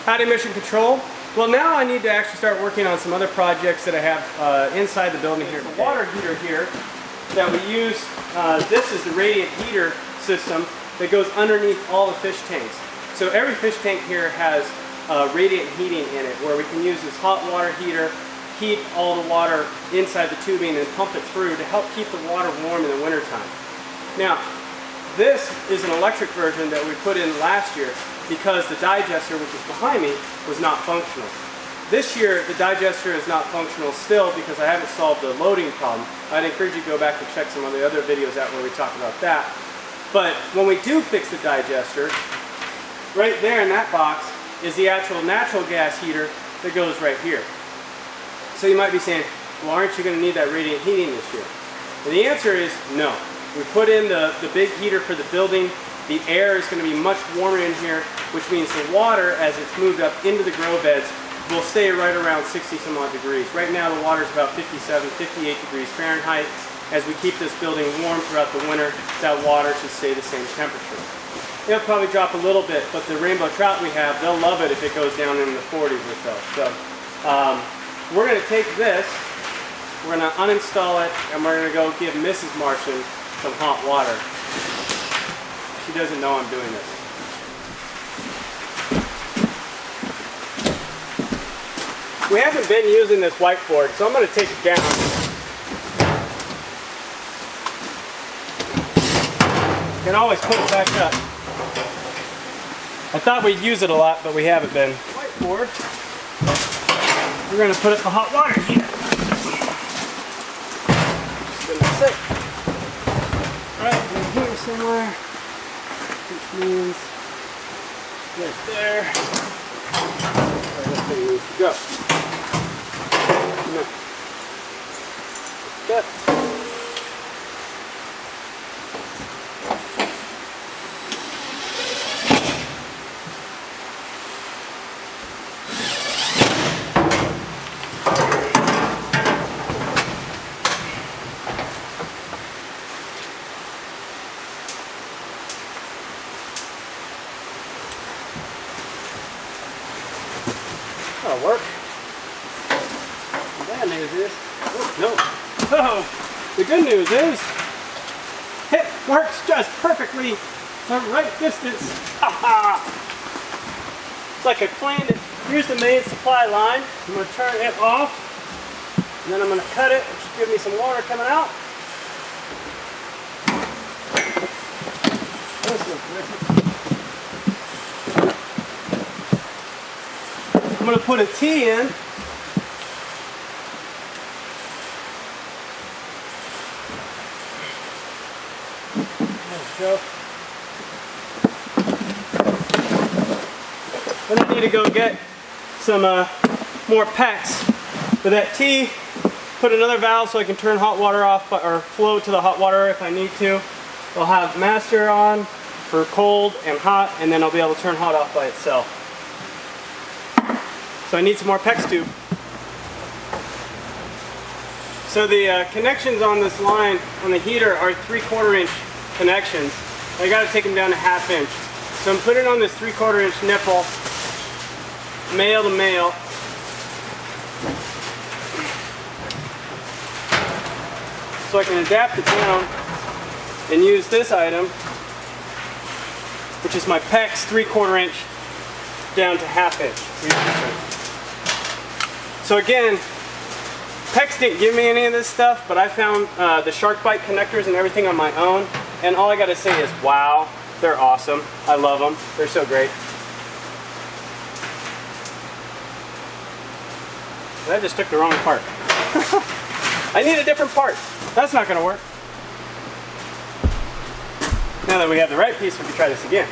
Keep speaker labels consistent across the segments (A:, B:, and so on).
A: How to emission control? Well, now I need to actually start working on some other projects that I have inside the building here. The water heater here that we use, this is the radiant heater system that goes underneath all the fish tanks. So every fish tank here has radiant heating in it, where we can use this hot water heater, heat all the water inside the tubing and pump it through to help keep the water warm in the wintertime. Now, this is an electric version that we put in last year because the digester, which is behind me, was not functional. This year, the digester is not functional still because I haven't solved the loading problem. I'd encourage you to go back and check some of the other videos out where we talk about that. But when we do fix the digester, right there in that box is the actual natural gas heater that goes right here. So you might be saying, well, aren't you going to need that radiant heating this year? And the answer is no. We put in the big heater for the building. The air is going to be much warmer in here, which means the water, as it's moved up into the grow beds, will stay right around 60 some odd degrees. Right now the water is about 57, 58 degrees Fahrenheit. As we keep this building warm throughout the winter, that water should stay the same temperature. It'll probably drop a little bit, but the rainbow trout we have, they'll love it if it goes down in the 40s or so. So we're going to take this, we're going to uninstall it, and we're going to go give Mrs. Martian some hot water. She doesn't know I'm doing this. We haven't been using this whiteboard, so I'm going to take it down. You can always put it back up. I thought we'd use it a lot, but we haven't been. Whiteboard. We're going to put it in the hot water heater. Just going to sit right in here somewhere, which means right there. Where this thing needs to go. No. That. That'll work. The bad news is, the good news is, it works just perfectly the right distance. It's like I planned it. Here's the main supply line. I'm going to turn it off, and then I'm going to cut it, which will give me some water coming out. This looks different. I'm going to put a T in. There we go. Then I need to go get some more PEX. For that T, put another valve so I can turn hot water off or flow to the hot water if I need to. I'll have master on for cold and hot, and then I'll be able to turn hot off by itself. So I need some more PEX tube. So the connections on this line on the heater are 3/4 inch connections. I got to take them down to 1/2 inch. So I'm putting on this 3/4 inch nipple, male to male. So I can adapt it down and use this item, which is my PEX 3/4 inch down to 1/2 inch. So again, PEX didn't give me any of this stuff, but I found the shark bite connectors and everything on my own, and all I gotta say is wow, they're awesome. I love them. They're so great. I just took the wrong part. I need a different part. That's not gonna work. Now that we have the right piece, we can try this again.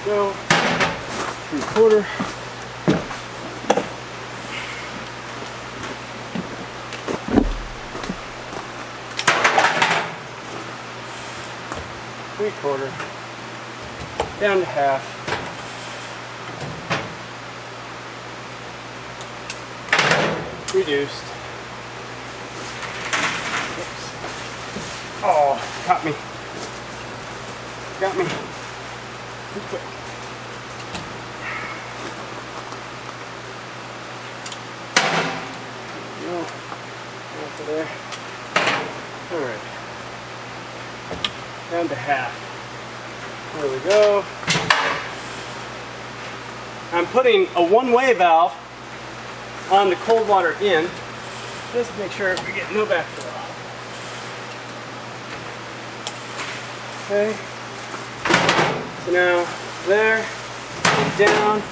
A: Go 3/4. Down to 1/2. reduced. Oops. Oh, caught me. Got me. Too quick. No. After there. Alright. Down to half. There we go. I'm putting a one-way valve on the cold water in, just to make sure we get no backflow. Okay. So now there, and down,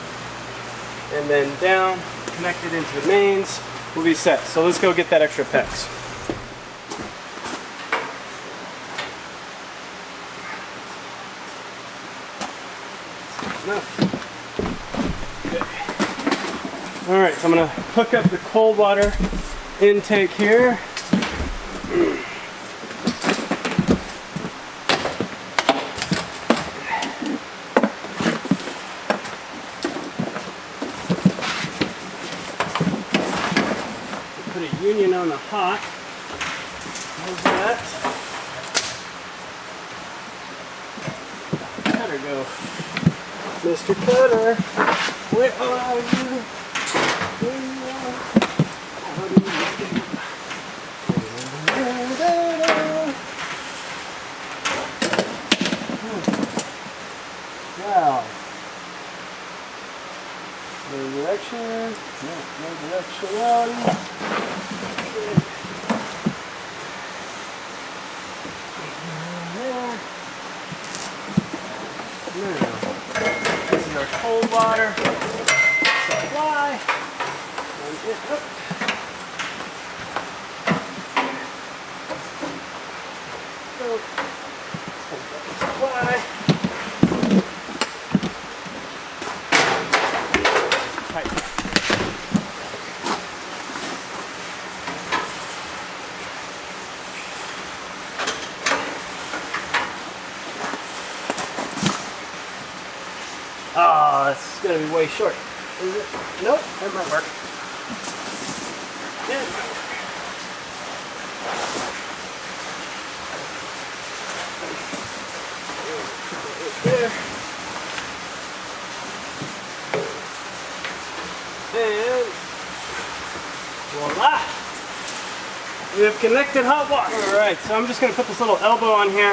A: and then down, connected into the mains, will be set. So let's go get that extra PEX. Enough. Alright, so I'm going to hook up the cold water intake here. Put a union on the hot. How's that? Cutter go. Mr. Cutter, where are you? Wow. No direction. No directionality. Now, this is our cold water supply. Supply. Oh, it's going to be way short. Is it? Nope, that might work. Yeah, it might work. There. And voila! We have connected hot water. Alright, so I'm just going to put this little elbow on here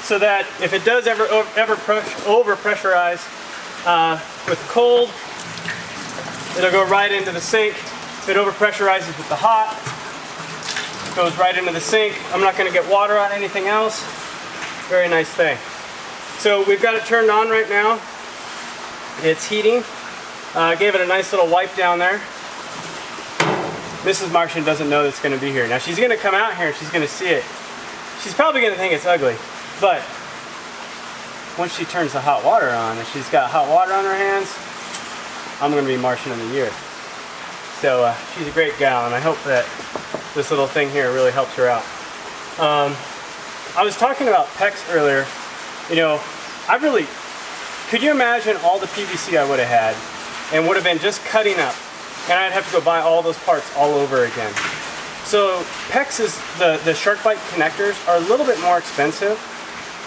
A: so that if it does ever over pressurize with cold, it'll go right into the sink. If it over pressurizes with the hot, it goes right into the sink. I'm not going to get water on anything else. Very nice thing. So we've got it turned on right now. It's heating. Gave it a nice little wipe down there. Mrs. Martian doesn't know it's going to be here. Now she's going to come out here and she's going to see it. She's probably going to think it's ugly. But once she turns the hot water on and she's got hot water on her hands, I'm going to be Martian of the Year. So she's a great gal, and I hope that this little thing here really helps her out. I was talking about PEX earlier. You know, could you imagine all the PVC I would have had and would have been just cutting up, and I'd have to go buy all those parts all over again. So PEX is, the shark bite connectors are a little bit more expensive,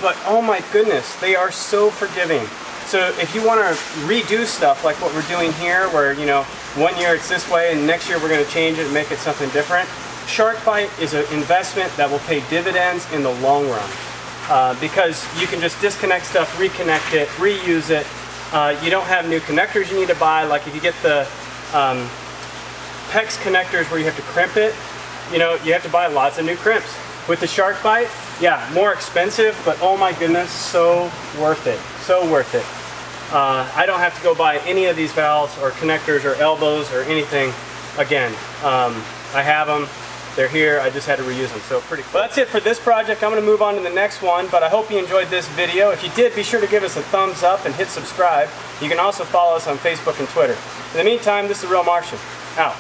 A: but oh my goodness, they are so forgiving. So if you want to redo stuff like what we're doing here, where, you know, 1 year it's this way and next year we're going to change it and make it something different, shark bite is an investment that will pay dividends in the long run. Because you can just disconnect stuff, reconnect it, reuse it. You don't have new connectors you need to buy. Like if you get the PEX connectors where you have to crimp it, you know, you have to buy lots of new crimps. With the shark bite, yeah, more expensive, but oh my goodness, so worth it. So worth it. I don't have to go buy any of these valves or connectors or elbows or anything again. I have them. They're here. I just had to reuse them. So pretty cool. Well, that's it for this project. I'm going to move on to the next one, but I hope you enjoyed this video. If you did, be sure to give us a thumbs up and hit subscribe. You can also follow us on Facebook and Twitter. In the meantime, this is The Real Martian. Out.